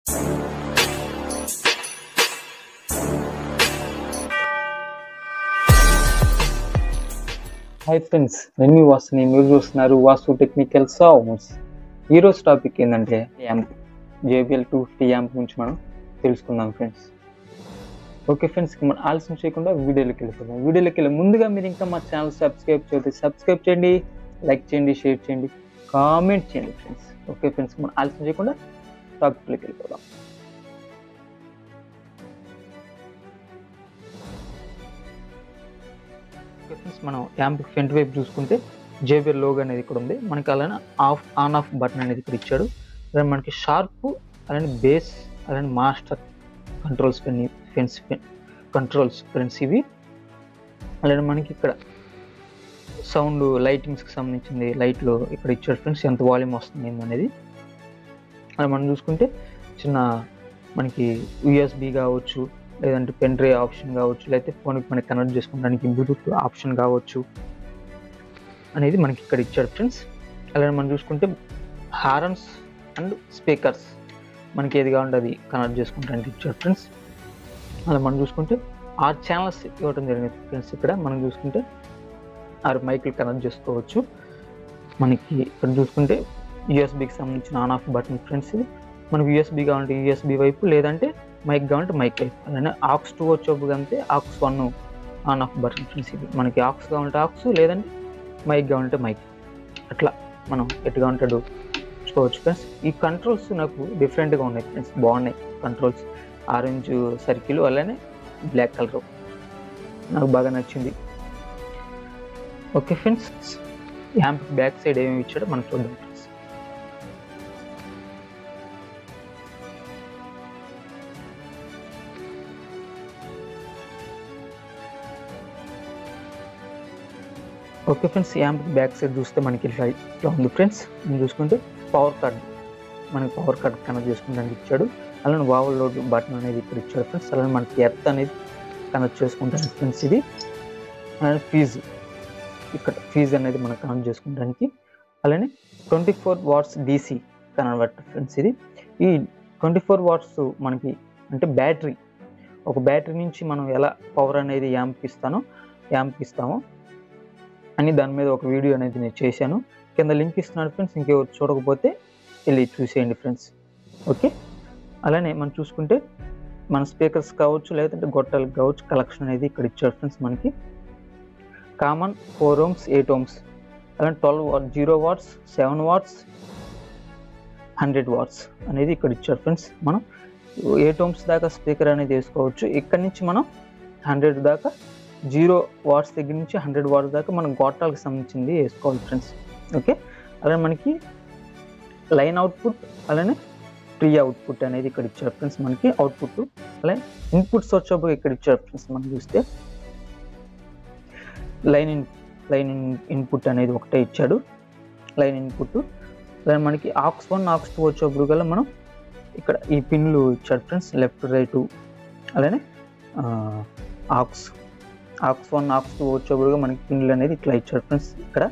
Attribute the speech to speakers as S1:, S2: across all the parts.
S1: Hi friends, నేను మీ వాసుని. మీరు చూస్తున్నారు వాసు టెక్నికల్ సౌండ్స్. ఈరోజు టాపిక్ ఏంటంటే యాంప్, JBL 250 యాంప్ గురించి మనం తెలుసుకుందాం ఫ్రెండ్స్. ఓకే ఫ్రెండ్స్, మనం ఆలస్యం చేయకుండా వీడియోలోకి వెళ్ళిపోదాం. వీడియోలోకి వెళ్ళే ముందుగా మీరు ఇంకా మా ఛానల్ సబ్స్క్రైబ్ చేయండి, లైక్ చేయండి, షేర్ చేయండి, కామెంట్ చేయండి ఫ్రెండ్స్. ఓకే ఫ్రెండ్స్, మనం ఆలస్యం చేయకుండా టాపిక్లోకి వెళ్ళిపోదాం. ఫ్రెండ్స్, మనం యాంప్ ఫ్రంట్ వైపు చూసుకుంటే JBL లోగో అనేది ఇక్కడ ఉంది. మనకి అలానే ఆన్ ఆఫ్ బటన్ అనేది ఇక్కడ ఇచ్చాడు. అలానే మనకి షార్ప్, అలానే బేస్, అలానే మాస్టర్ కంట్రోల్స్ ఫ్రెండ్స్ ఇవి. అలానే మనకి ఇక్కడ సౌండ్ లైటింగ్స్కి సంబంధించింది లైట్లు ఇక్కడ ఇచ్చాడు ఫ్రెండ్స్, ఎంత వాల్యూమ్ వస్తుంది అనేది. అలా మనం చూసుకుంటే చిన్న మనకి USB కావచ్చు, లేదంటే పెన్ డ్రైవ్ ఆప్షన్ కావచ్చు, లేకపోతే ఫోన్కి మనకి కనెక్ట్ చేసుకోవడానికి బ్లూటూత్ ఆప్షన్ కావచ్చు అనేది మనకి ఇక్కడ ఇచ్చాడు ఫ్రెండ్స్. అలానే మనం చూసుకుంటే హారన్స్ అండ్ స్పీకర్స్ మనకి ఏది కావాలంటే అది కనెక్ట్ చేసుకోవడానికి ఇచ్చాడు ఫ్రెండ్స్. అలా మనం చూసుకుంటే 6 ఛానల్స్ ఇవ్వడం జరిగింది ఫ్రెండ్స్. ఇక్కడ మనం చూసుకుంటే 6 మైకులు కనెక్ట్ చేసుకోవచ్చు. మనకి ఇక్కడ చూసుకుంటే USBకి సంబంధించిన ఆన్ ఆఫ్ బటన్ ఫ్రెండ్స్. ఇది మనకి USB కావాలంటే USB వైపు, లేదంటే మైక్ కావాలంటే మైక్ వైపు. అలానే AUX 2 వచ్చేప్పుడు అంతే AUX 1 on off button friends. ఇది మనకి AUX కావాలంటే AUX, లేదంటే మైక్ కావాలంటే మైక్. అట్లా మనం ఎట్టుగా ఉంటాడు చూసుకోవచ్చు ఫ్రెండ్స్. ఈ కంట్రోల్స్ నాకు డిఫరెంట్గా ఉన్నాయి ఫ్రెండ్స్, బాగున్నాయి కంట్రోల్స్. ఆరెంజ్ సర్కిల్, అలానే బ్లాక్ కలర్ నాకు బాగా నచ్చింది. Okay friends, amp back side ఏమేమి ఇచ్చాడో మనం చూద్దాం friends. Okay friends, amp back side చూస్తే మనకి ఇట్లా ఉంది ఫ్రెండ్స్. మనం చూసుకుంటే పవర్ కార్డ్, మనకి పవర్ కార్డ్ కనెక్ట్ చేసుకుంటానికి ఇచ్చాడు. అలానే వావల్ లోడ్ బటన్ అనేది ఇక్కడ ఇచ్చాడు ఫ్రెండ్స్. అలానే మనకి ఎర్త్ అనేది కనెక్ట్ చేసుకుంటానికి ఫ్రెండ్స్ ఇది. అలానే ఇక్కడ ఫీజ్ అనేది మనం కనెక్ట్ చేసుకుంటానికి. అలానే 24 వాట్స్ DC కన్వర్టర్ ఫ్రెండ్స్ ఇది. ఈ 24 వాట్స్ మనకి అంటే బ్యాటరీ, ఒక బ్యాటరీ నుంచి మనం ఎలా పవర్ అనేది యాంప్ ఇస్తామో అని దాని మీద ఒక వీడియో అనేది నేను చేశాను. కింద లింక్ ఇస్తున్నాను ఫ్రెండ్స్, ఇంకెవరు చూడకపోతే వెళ్ళి చూసేయండి ఫ్రెండ్స్. ఓకే, అలానే మనం చూసుకుంటే మన స్పీకర్స్ కావచ్చు, లేదంటే గొట్టాలకు కావచ్చు, కలెక్షన్ అనేది ఇక్కడ ఇచ్చారు ఫ్రెండ్స్. మనకి కామన్ 4 ohms 8 ohms, అలానే 0 watts 7 watts 100 watts అనేది ఇక్కడ ఇచ్చారు ఫ్రెండ్స్. మనం 8 ohms దాకా స్పీకర్ అనేది వేసుకోవచ్చు. ఇక్కడ నుంచి మనం 100 దాకా, 0 watts దగ్గర నుంచి 100 watts దాకా మనం గొట్టాలకు సంబంధించింది వేసుకోవాలి ఫ్రెండ్స్. ఓకే, అలానే మనకి లైన్ అవుట్పుట్, అలానే ప్రీ అవుట్పుట్ అనేది ఇక్కడ ఇచ్చారు ఫ్రెండ్స్. మనకి అవుట్పుట్, అలానే ఇన్పుట్స్ వచ్చేప్పుడు ఇక్కడ ఇచ్చారు ఫ్రెండ్స్. మనం చూస్తే లైన్ ఇన్పుట్ అనేది ఒకటే ఇచ్చాడు, లైన్ ఇన్పుట్. అలానే మనకి AUX 1 AUX 2 వచ్చేప్పుడు గల మనం ఇక్కడ ఈ పిన్లు ఇచ్చాడు ఫ్రెండ్స్, లెఫ్ట్ రైట్. అలానే AUX 1 AUX 2 వచ్చేప్పుడుగా మనకి పిన్లు అనేది ఇట్లా ఇచ్చాడు ఫ్రెండ్స్ ఇక్కడ.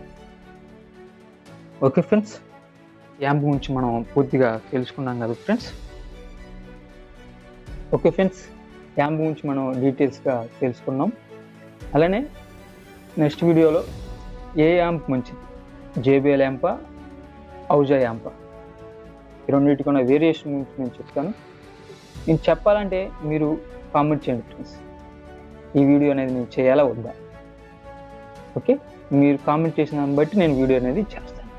S1: ఓకే ఫ్రెండ్స్, యాంప్ గురించి మనం పూర్తిగా తెలుసుకున్నాం కదా ఫ్రెండ్స్. ఓకే ఫ్రెండ్స్, యాంప్ గురించి మనం డీటెయిల్స్గా తెలుసుకున్నాం. అలానే నెక్స్ట్ వీడియోలో ఏ యాంప్ మంచిది, JBL యాంపా, ఔజా యాంపా, ఈ రెండింటికి ఉన్న వేరియేషన్ గురించి నేను చెప్తాను. నేను చెప్పాలంటే మీరు కామెంట్ చేయండి ఫ్రెండ్స్, ఈ వీడియో అనేది నేను చేయాలా వద్దా. ఓకే, మీరు కామెంట్ చేసిన దాన్ని బట్టి నేను వీడియో అనేది చేస్తాను.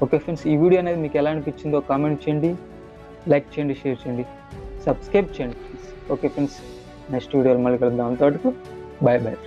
S1: ఓకే ఫ్రెండ్స్, ఈ వీడియో అనేది మీకు ఎలా అనిపించిందో కామెంట్ చేయండి, లైక్ చేయండి, షేర్ చేయండి, సబ్స్క్రైబ్ చేయండి ఫ్రెండ్స్. ఓకే ఫ్రెండ్స్, నెక్స్ట్ వీడియోలో మళ్ళీ కలుద్దాం. అంతవరకు బాయ్ బాయ్.